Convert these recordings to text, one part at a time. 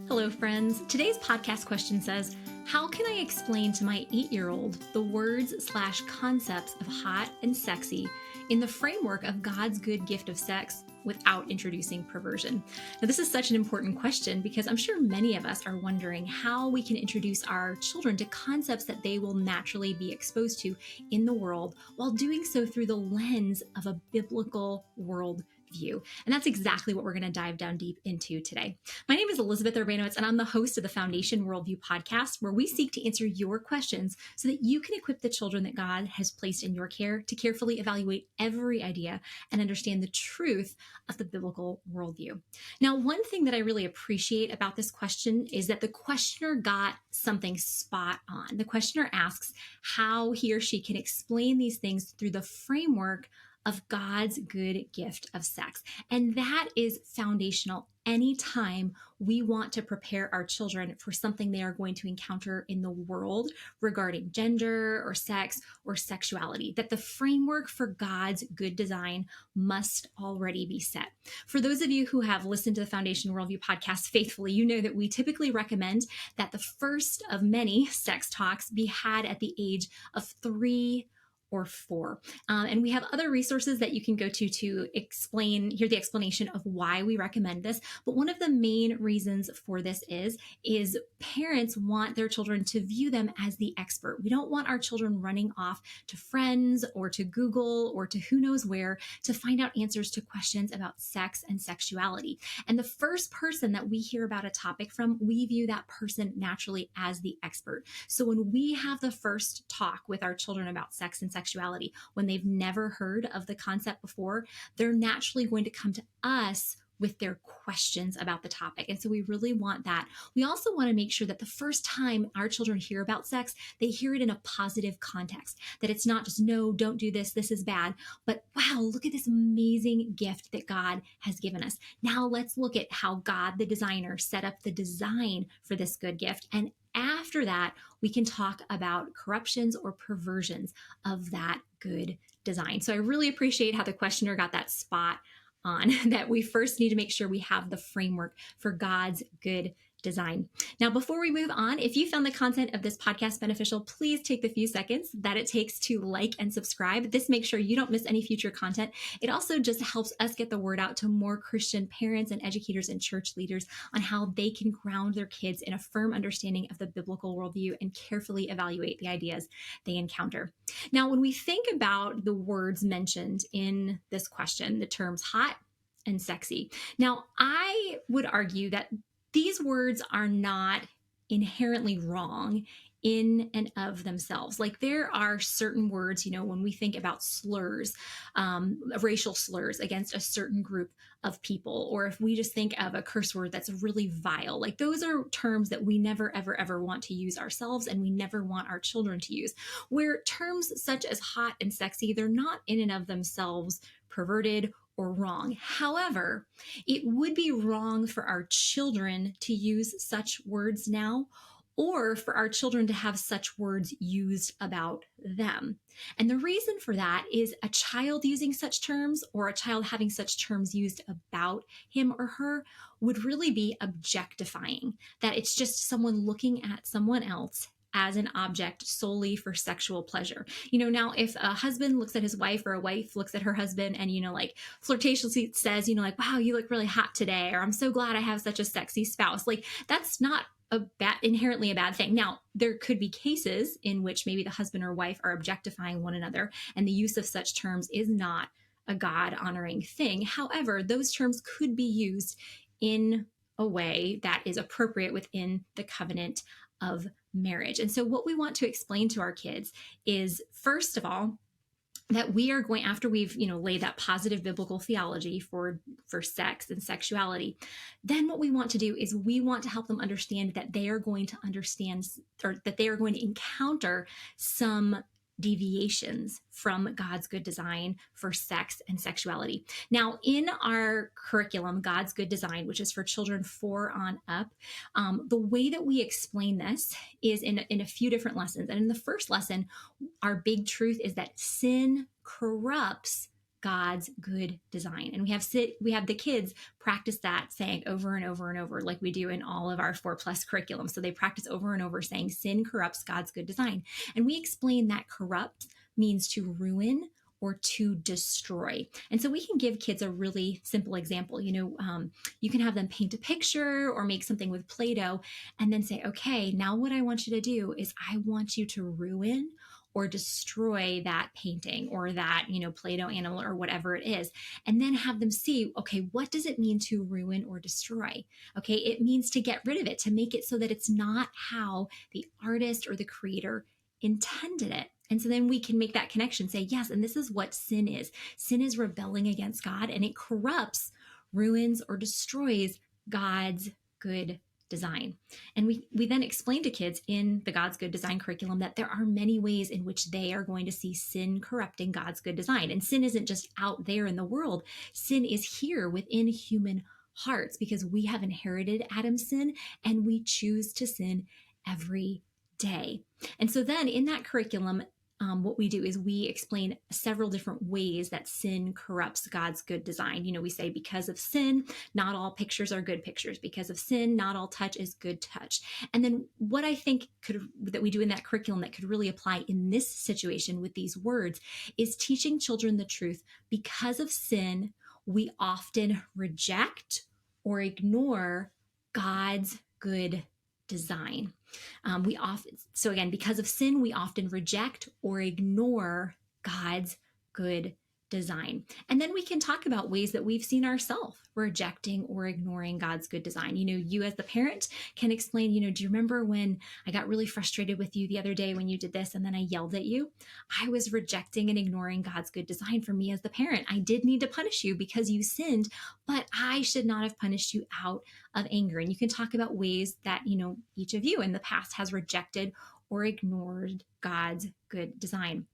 Hello, friends. Today's podcast question says, how can I explain to my 8-year-old the words/concepts of hot and sexy in the framework of God's good gift of sex without introducing perversion? Now, this is such an important question because I'm sure many of us are wondering how we can introduce our children to concepts that they will naturally be exposed to in the world while doing so through the lens of a biblical world view. And that's exactly what we're going to dive down deep into today. My name is Elizabeth Urbanowitz, and I'm the host of the Foundation Worldview podcast, where we seek to answer your questions so that you can equip the children that God has placed in your care to carefully evaluate every idea and understand the truth of the biblical worldview. Now, one thing that I really appreciate about this question is that the questioner got something spot on. The questioner asks how he or she can explain these things through the framework of God's good gift of sex. And that is foundational anytime we want to prepare our children for something they are going to encounter in the world regarding gender or sex or sexuality, that the framework for God's good design must already be set. For those of you who have listened to the Foundation Worldview podcast faithfully, you know that we typically recommend that the first of many sex talks be had at the age of 3 or 4. And we have other resources that you can go to hear the explanation of why we recommend this. But one of the main reasons for this is parents want their children to view them as the expert. We don't want our children running off to friends or to Google or to who knows where to find out answers to questions about sex and sexuality. And the first person that we hear about a topic from, we view that person naturally as the expert. So when we have the first talk with our children about sex and sexuality, when they've never heard of the concept before, they're naturally going to come to us with their questions about the topic. And so we really want that. We also want to make sure that the first time our children hear about sex, they hear it in a positive context, that it's not just, no, don't do this, this is bad, but wow, look at this amazing gift that God has given us. Now let's look at how God, the designer, set up the design for this good gift. And after that, we can talk about corruptions or perversions of that good design. So I really appreciate how the questioner got that spot on, that we first need to make sure we have the framework for God's good design. Now, before we move on, if you found the content of this podcast beneficial, please take the few seconds that it takes to like and subscribe. This makes sure you don't miss any future content. It also just helps us get the word out to more Christian parents and educators and church leaders on how they can ground their kids in a firm understanding of the biblical worldview and carefully evaluate the ideas they encounter. Now, when we think about the words mentioned in this question, the terms hot and sexy, now I would argue that these words are not inherently wrong in and of themselves. Like, there are certain words, when we think about slurs, racial slurs against a certain group of people, or if we just think of a curse word that's really vile, like those are terms that we never, ever, ever want to use ourselves, and we never want our children to use. Where terms such as hot and sexy, they're not in and of themselves perverted or wrong. However, it would be wrong for our children to use such words now, or for our children to have such words used about them. And the reason for that is a child using such terms, or a child having such terms used about him or her, would really be objectifying, that it's just someone looking at someone else as an object solely for sexual pleasure. Now if a husband looks at his wife, or a wife looks at her husband and, flirtatiously says, wow, you look really hot today, or I'm so glad I have such a sexy spouse. Like, that's not inherently a bad thing. Now, there could be cases in which maybe the husband or wife are objectifying one another, and the use of such terms is not a God-honoring thing. However, those terms could be used in a way that is appropriate within the covenant of marriage. And so what we want to explain to our kids is, first of all, that we are going, after we've laid that positive biblical theology for sex and sexuality, then what we want to do is we want to help them understand that they are going to understand, or that they are going to encounter some deviations from God's good design for sex and sexuality. Now, in our curriculum, God's Good Design, which is for children 4 on up, the way that we explain this is in a few different lessons. And in the first lesson, our big truth is that sin corrupts God's good design. And we have the kids practice that saying over and over and over, like we do in all of our 4+ curriculum. So they practice over and over saying sin corrupts God's good design. And we explain that corrupt means to ruin or to destroy. And so we can give kids a really simple example. You can have them paint a picture or make something with Play-Doh and then say, okay, now what I want you to do is I want you to ruin or destroy that painting or that, Play-Doh animal or whatever it is. And then have them see, okay, what does it mean to ruin or destroy? Okay, it means to get rid of it, to make it so that it's not how the artist or the creator intended it. And so then we can make that connection, say, yes, and this is what sin is. Sin is rebelling against God, and it corrupts, ruins, or destroys God's good design. And we then explain to kids in the God's good design curriculum that there are many ways in which they are going to see sin corrupting God's good design. And sin isn't just out there in the world. Sin is here within human hearts because we have inherited Adam's sin and we choose to sin every day. And so then in that curriculum, what we do is we explain several different ways that sin corrupts God's good design. We say because of sin, not all pictures are good pictures. Because of sin, not all touch is good touch. And then what I think that we do in that curriculum that could really apply in this situation with these words is teaching children the truth. Because of sin, we often reject or ignore God's good design. So again, because of sin, we often reject or ignore God's good design. And then we can talk about ways that we've seen ourselves rejecting or ignoring God's good design. You as the parent can explain, do you remember when I got really frustrated with you the other day when you did this and then I yelled at you? I was rejecting and ignoring God's good design for me as the parent. I did need to punish you because you sinned, but I should not have punished you out of anger. And you can talk about ways that, each of you in the past has rejected or ignored God's good design.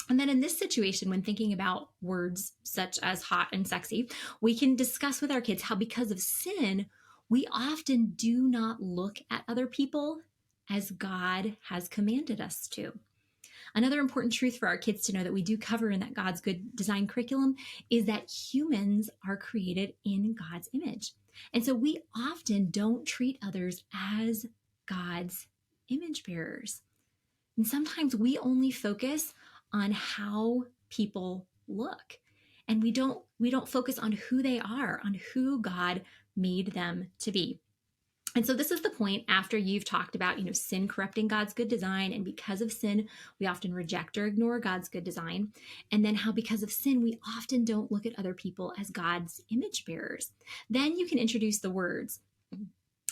And then in this situation, when thinking about words such as hot and sexy, we can discuss with our kids how because of sin, we often do not look at other people as God has commanded us to. Another important truth for our kids to know that we do cover in that God's good design curriculum is that humans are created in God's image. And so we often don't treat others as God's image bearers. And sometimes we only focus on how people look. And we don't focus on who they are, on who God made them to be. And so this is the point after you've talked about, sin corrupting God's good design. And because of sin, we often reject or ignore God's good design. And then how because of sin, we often don't look at other people as God's image bearers. Then you can introduce the words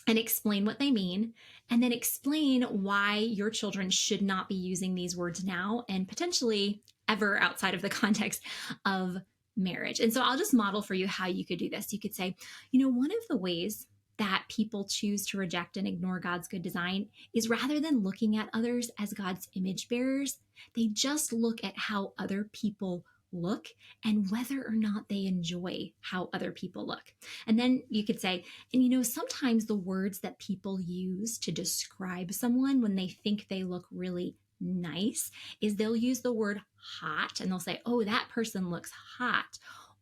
and explain what they mean, and then explain why your children should not be using these words now and potentially ever outside of the context of marriage. And so I'll just model for you how you could do this. You could say, one of the ways that people choose to reject and ignore God's good design is rather than looking at others as God's image bearers, they just look at how other people look and whether or not they enjoy how other people look. And then you could say, and sometimes the words that people use to describe someone when they think they look really nice is they'll use the word hot and they'll say, oh, that person looks hot.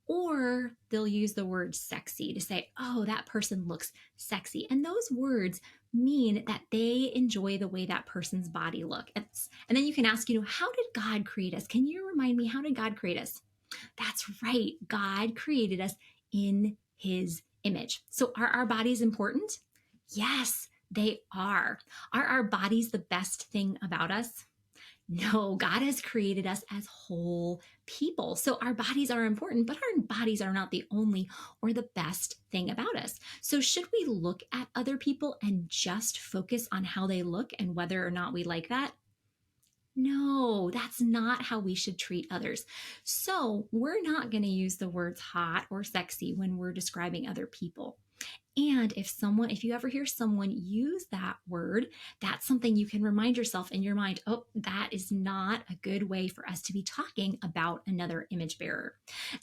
Or they'll use the word sexy to say, oh, that person looks sexy. And those words mean that they enjoy the way that person's body looks. And then you can ask, how did God create us? Can you remind me, how did God create us? That's right. God created us in his image. So are our bodies important? Yes, they are. Are our bodies the best thing about us? No, God has created us as whole people. So our bodies are important, but our bodies are not the only or the best thing about us. So should we look at other people and just focus on how they look and whether or not we like that? No, that's not how we should treat others. So we're not going to use the words hot or sexy when we're describing other people. And if you ever hear someone use that word, that's something you can remind yourself in your mind, oh, that is not a good way for us to be talking about another image bearer.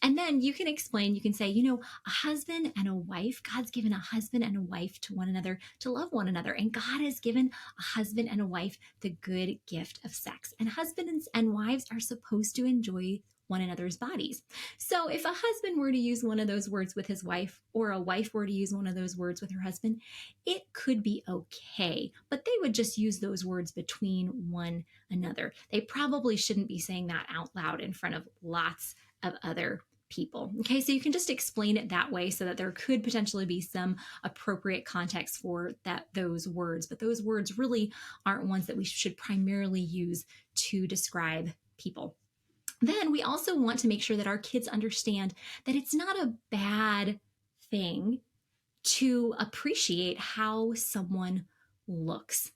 And then you can explain, you can say, a husband and a wife, God's given a husband and a wife to one another to love one another. And God has given a husband and a wife the good gift of sex. And husbands and wives are supposed to enjoy one another's bodies. So if a husband were to use one of those words with his wife, or a wife were to use one of those words with her husband, it could be okay, but they would just use those words between one another. They probably shouldn't be saying that out loud in front of lots of other people. Okay, so you can just explain it that way so that there could potentially be some appropriate context for those words, but those words really aren't ones that we should primarily use to describe people. Then we also want to make sure that our kids understand that it's not a bad thing to appreciate how someone looks.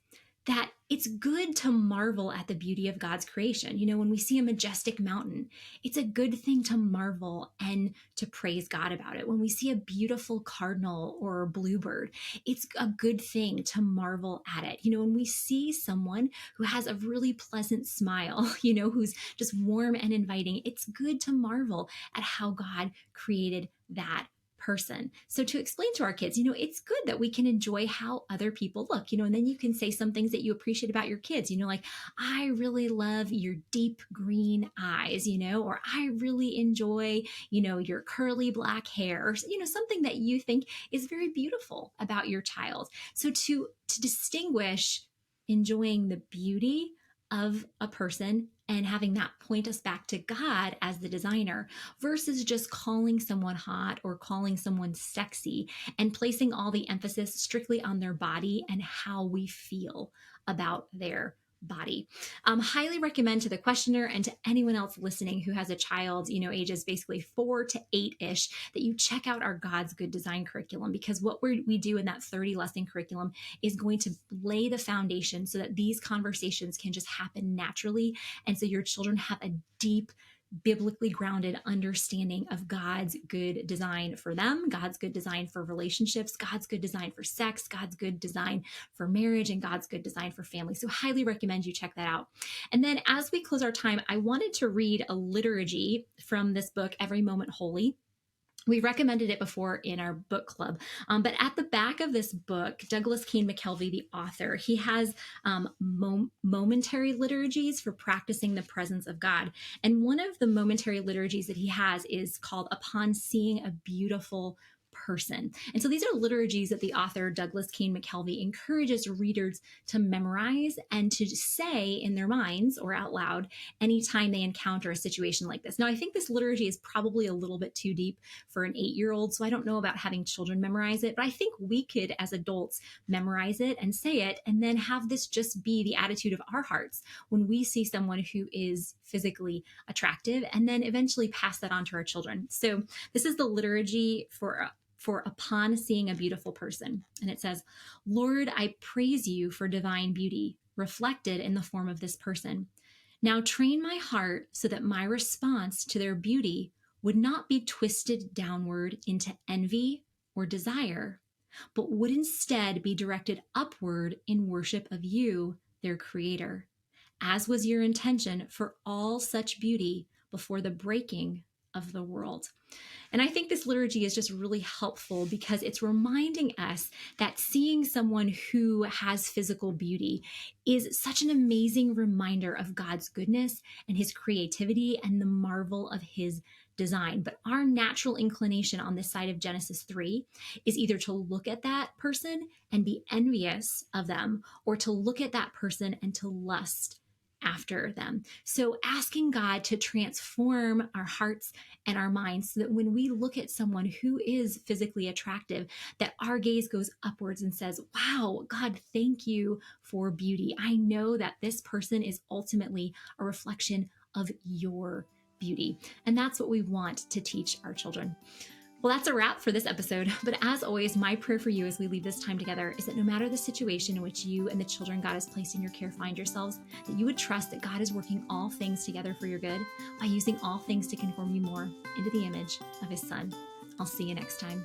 That it's good to marvel at the beauty of God's creation. You know, when we see a majestic mountain, it's a good thing to marvel and to praise God about it. When we see a beautiful cardinal or bluebird, it's a good thing to marvel at it. You know, when we see someone who has a really pleasant smile, you know, who's just warm and inviting, it's good to marvel at how God created that person. So to explain to our kids, you know, it's good that we can enjoy how other people look, you know, and then you can say some things that you appreciate about your kids, you know, like, I really love your deep green eyes, you know, or I really enjoy, you know, your curly black hair, or, you know, something that you think is very beautiful about your child. So to distinguish enjoying the beauty of a person and having that point us back to God as the designer versus just calling someone hot or calling someone sexy and placing all the emphasis strictly on their body and how we feel about their body. Highly recommend to the questioner and to anyone else listening who has a child, you know, ages basically 4 to 8-ish, that you check out our God's Good Design curriculum, because what we do in that 30 lesson curriculum is going to lay the foundation so that these conversations can just happen naturally. And so your children have a deep, biblically grounded understanding of God's good design for them, God's good design for relationships, God's good design for sex, God's good design for marriage, and God's good design for family. So highly recommend you check that out. And then as we close our time, I wanted to read a liturgy from this book, Every Moment Holy. We recommended it before in our book club, but at the back of this book, Douglas Kane McKelvey, the author, he has momentary liturgies for practicing the presence of God. And one of the momentary liturgies that he has is called Upon Seeing a Beautiful Person. And so these are liturgies that the author, Douglas Kane McKelvey, encourages readers to memorize and to say in their minds or out loud anytime they encounter a situation like this. Now, I think this liturgy is probably a little bit too deep for an 8-year-old, so I don't know about having children memorize it, but I think we could, as adults, memorize it and say it, and then have this just be the attitude of our hearts when we see someone who is physically attractive, and then eventually pass that on to our children. So this is the liturgy for Upon Seeing a Beautiful Person. And it says, Lord, I praise you for divine beauty reflected in the form of this person. Now train my heart so that my response to their beauty would not be twisted downward into envy or desire, but would instead be directed upward in worship of you, their creator, as was your intention for all such beauty before the breaking of the world. And I think this liturgy is just really helpful because it's reminding us that seeing someone who has physical beauty is such an amazing reminder of God's goodness and his creativity and the marvel of his design. But our natural inclination on this side of Genesis 3 is either to look at that person and be envious of them, or to look at that person and to lust after them. So asking God to transform our hearts and our minds so that when we look at someone who is physically attractive, that our gaze goes upwards and says, wow, God, thank you for beauty. I know that this person is ultimately a reflection of your beauty. And that's what we want to teach our children. Well, that's a wrap for this episode. But as always, my prayer for you as we leave this time together is that no matter the situation in which you and the children God has placed in your care find yourselves, that you would trust that God is working all things together for your good by using all things to conform you more into the image of his Son. I'll see you next time.